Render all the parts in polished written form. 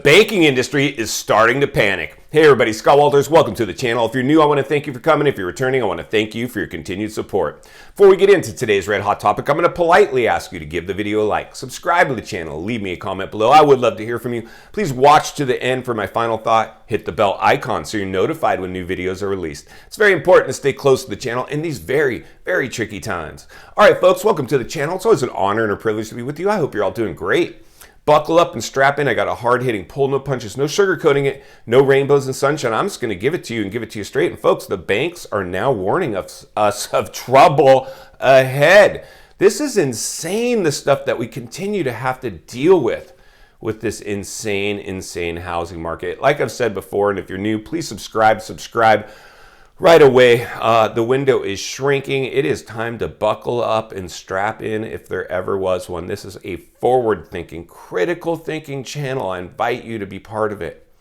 Banking industry is starting to panic. Hey everybody, Scott Walters, welcome to the channel. If you're new, I want to thank you for coming. If you're returning, I want to thank you for your continued support. Before we get into today's red hot topic, I'm going to politely ask you to give the video a like, subscribe to the channel, leave me a comment below. I would love to hear from you. Please watch to the end for my final thought. Hit the bell icon so you're notified when new videos are released. It's very important to stay close to the channel in these very, very tricky times. All right, folks, welcome to the channel. It's always an honor and a privilege to be with you. I hope you're all doing great. Buckle up and strap in. I got a hard-hitting pull, no punches, no sugarcoating it, no rainbows and sunshine. I'm just going to give it to you and give it to you straight. And folks, the banks are now warning us of trouble ahead. This is insane, the stuff that we continue to have to deal with this insane housing market. Like I've said before, and if you're new, please subscribe right away. The window is shrinking. It is time to buckle up and strap in if there ever was one. This is a forward-thinking, critical thinking channel. I invite you to be part of it.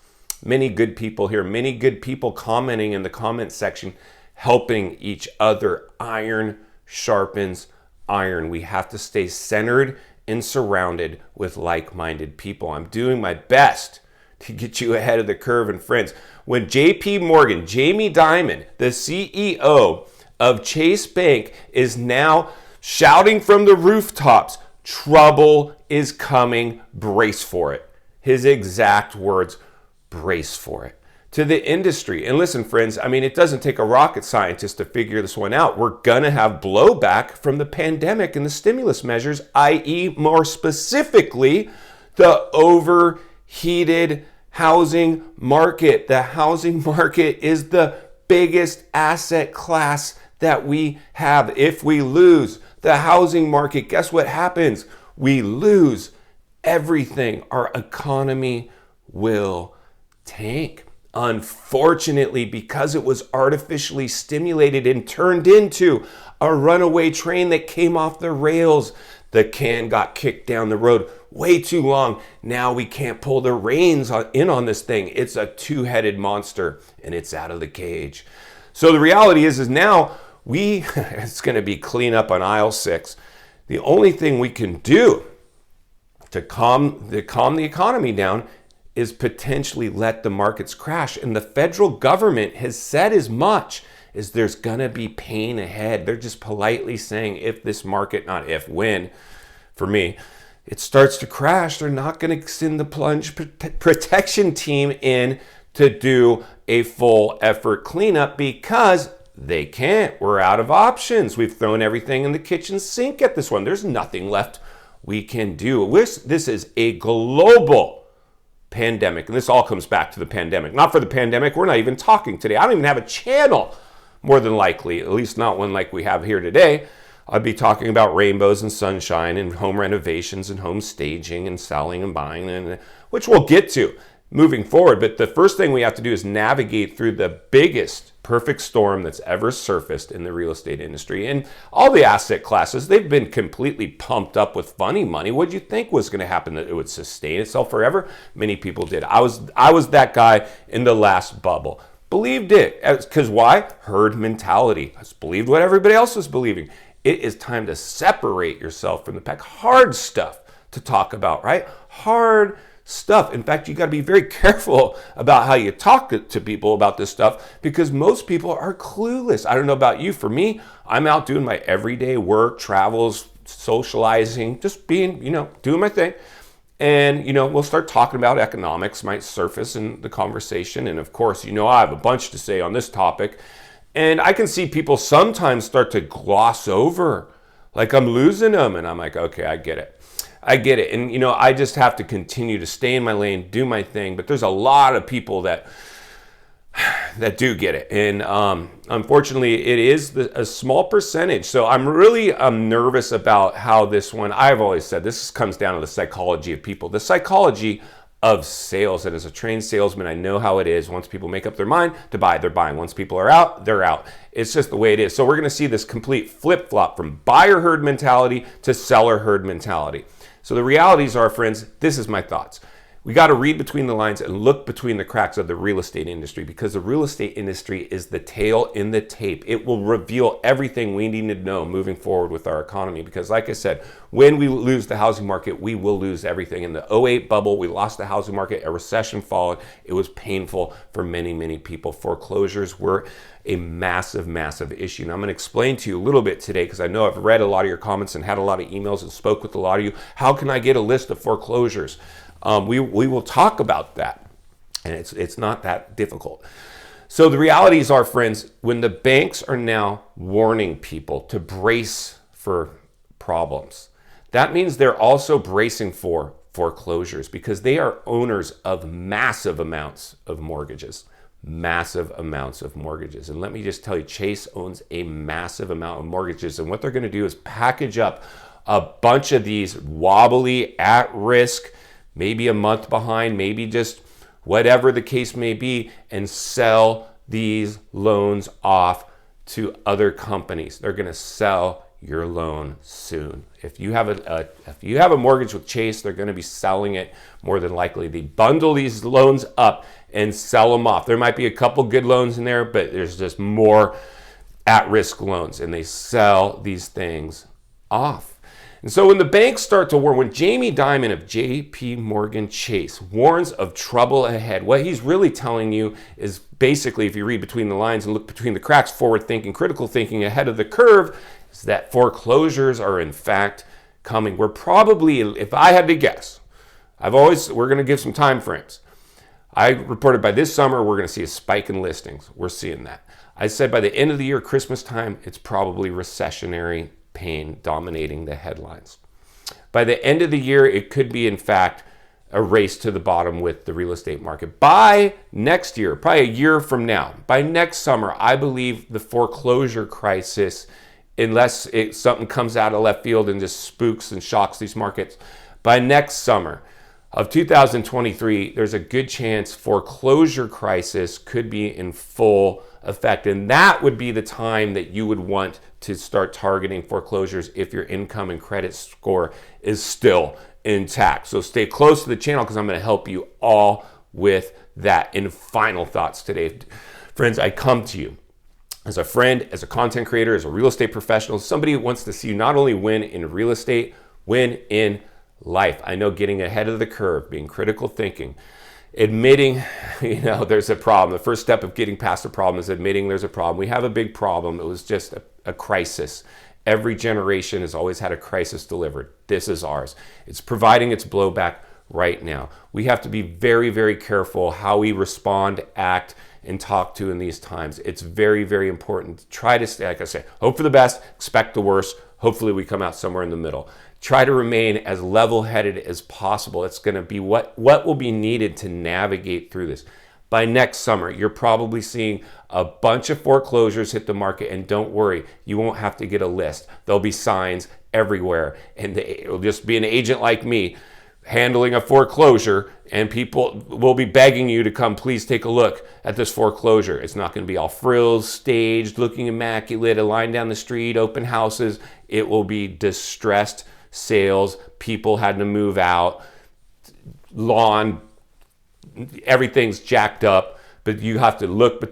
Many good people here, many good people commenting in the comment section, helping each other. Iron sharpens iron. We have to stay centered and surrounded with like-minded people. I'm doing my best to get you ahead of the curve. And friends, when JP Morgan, Jamie Dimon, the CEO of Chase Bank, is now shouting from the rooftops, trouble is coming, brace for it. His exact words, brace for it. To the industry. And listen, friends, I mean, it doesn't take a rocket scientist to figure this one out. We're going to have blowback from the pandemic and the stimulus measures, i.e., more specifically, the overheated housing market. The housing market is the biggest asset class that we have. If we lose the housing market, guess what happens? We lose everything. Our economy will tank. Unfortunately, because it was artificially stimulated and turned into a runaway train that came off the rails, the can got kicked down the road way too long. Now we can't pull the reins in on this thing. It's a two-headed monster and it's out of the cage. So the reality is now it's going to be clean up on aisle 6. The only thing we can do to calm the economy down is potentially let the markets crash. And the federal government has said as much, is there's going to be pain ahead. They're just politely saying if this market, not if, when, for me, it starts to crash, they're not going to send the plunge protection team in to do a full effort cleanup because they can't. We're out of options. We've thrown everything in the kitchen sink at this one. There's nothing left we can do. This is a global pandemic, and this all comes back to the pandemic. Not for the pandemic, we're not even talking today. I don't even have a channel, more than likely, at least not one like we have here today. I'd be talking about rainbows and sunshine and home renovations and home staging and selling and buying, and which we'll get to moving forward. But the first thing we have to do is navigate through the biggest perfect storm that's ever surfaced in the real estate industry. And all the asset classes, they've been completely pumped up with funny money. What did you think was going to happen, that it would sustain itself forever? Many people did. I was that guy in the last bubble. Believed it. Because why? Herd mentality. I just believed what everybody else was believing. It is time to separate yourself from the pack. Hard stuff to talk about, right? Hard stuff. In fact, you got to be very careful about how you talk to people about this stuff because most people are clueless. I don't know about you. For me, I'm out doing my everyday work, travels, socializing, just being, doing my thing. And, we'll start talking about economics, might surface in the conversation. And of course, I have a bunch to say on this topic. And I can see people sometimes start to gloss over, like I'm losing them. And I'm like, okay, I get it. And, I just have to continue to stay in my lane, do my thing. But there's a lot of people that do get it. And unfortunately, it is a small percentage. So I'm really nervous about how this one, I've always said, this comes down to the psychology of people, the psychology of sales. And as a trained salesman, I know how it is. Once people make up their mind to buy, they're buying. Once people are out, they're out. It's just the way it is. So we're going to see this complete flip-flop from buyer herd mentality to seller herd mentality. So the realities are, friends, this is my thoughts. We got to read between the lines and look between the cracks of the real estate industry, because the real estate industry is the tail in the tape. It will reveal everything we need to know moving forward with our economy, because like I said, when we lose the housing market, we will lose everything. In the '08 bubble, we lost the housing market, a recession followed. It was painful for many, many people. Foreclosures were a massive, massive issue. And I'm going to explain to you a little bit today, because I know I've read a lot of your comments and had a lot of emails and spoke with a lot of you. How can I get a list of foreclosures? We will talk about that, and it's not that difficult. So the realities are, friends, when the banks are now warning people to brace for problems, that means they're also bracing for foreclosures, because they are owners of massive amounts of mortgages. Massive amounts of mortgages. And let me just tell you, Chase owns a massive amount of mortgages, and what they're going to do is package up a bunch of these wobbly, at risk, maybe a month behind, maybe just whatever the case may be, and sell these loans off to other companies. They're going to sell your loan soon. If you have a mortgage with Chase, they're going to be selling it more than likely. They bundle these loans up and sell them off. There might be a couple good loans in there, but there's just more at-risk loans, and they sell these things off. And so when the banks start to warn, when Jamie Dimon of JP Morgan Chase warns of trouble ahead, what he's really telling you is basically, if you read between the lines and look between the cracks, forward thinking, critical thinking, ahead of the curve, is that foreclosures are in fact coming. We're probably, if I had to guess, we're going to give some time frames. I reported by this summer, we're going to see a spike in listings. We're seeing that. I said by the end of the year, Christmas time, it's probably recessionary pain dominating the headlines. By the end of the year, it could be, in fact, a race to the bottom with the real estate market. By next year, probably a year from now, by next summer, I believe the foreclosure crisis, unless something comes out of left field and just spooks and shocks these markets, by next summer of 2023, there's a good chance foreclosure crisis could be in full effect. And that would be the time that you would want to start targeting foreclosures if your income and credit score is still intact. So stay close to the channel, because I'm going to help you all with that. In final thoughts today, friends, I come to you as a friend, as a content creator, as a real estate professional, somebody who wants to see you not only win in real estate, win in life. I know getting ahead of the curve, being critical thinking, admitting, there's a problem. The first step of getting past a problem is admitting there's a problem. We have a big problem. It was just a crisis. Every generation has always had a crisis delivered. This is ours. It's providing its blowback right now. We have to be very, very careful how we respond, act, and talk to in these times. It's very, very important. Try to stay, like I say, hope for the best, expect the worst. Hopefully we come out somewhere in the middle. Try to remain as level-headed as possible. It's going to be what will be needed to navigate through this. By next summer, you're probably seeing a bunch of foreclosures hit the market, and don't worry, you won't have to get a list. There'll be signs everywhere, and it'll just be an agent like me handling a foreclosure, and people will be begging you to come, please take a look at this foreclosure. It's not going to be all frills, staged, looking immaculate, a line down the street, open houses. It will be distressed sales, people had to move out, lawn, everything's jacked up, but you have to look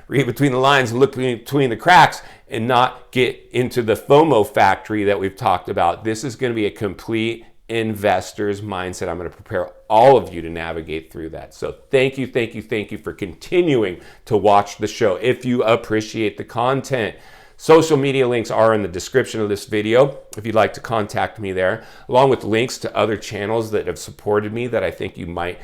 read between the lines and look between the cracks and not get into the FOMO factory that we've talked about. This is going to be a complete investor's mindset. I'm going to prepare all of you to navigate through that. So thank you for continuing to watch the show. If you appreciate the content, social media links are in the description of this video if you'd like to contact me there, along with links to other channels that have supported me that I think you might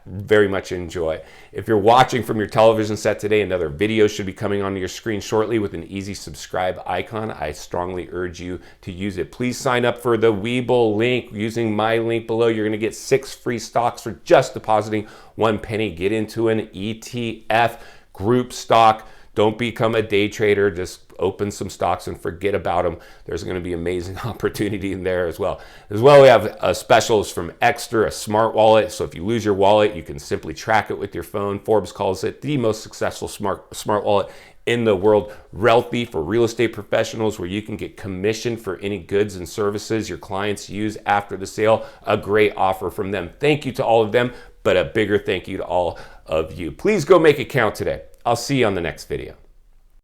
very much enjoy. If you're watching from your television set today, another video should be coming onto your screen shortly with an easy subscribe icon. I strongly urge you to use it. Please sign up for the WEBULL link using my link below. You're going to get 6 free stocks for just depositing 1 penny. Get into an ETF group stock. Don't become a day trader. Just open some stocks and forget about them. There's going to be amazing opportunity in there as well. We have specials from EKSTER, a smart wallet. So if you lose your wallet, you can simply track it with your phone. Forbes calls it the most successful smart wallet in the world. Realthy for real estate professionals, where you can get commission for any goods and services your clients use after the sale. A great offer from them. Thank you to all of them, but a bigger thank you to all of you. Please go make it count today. I'll see you on the next video.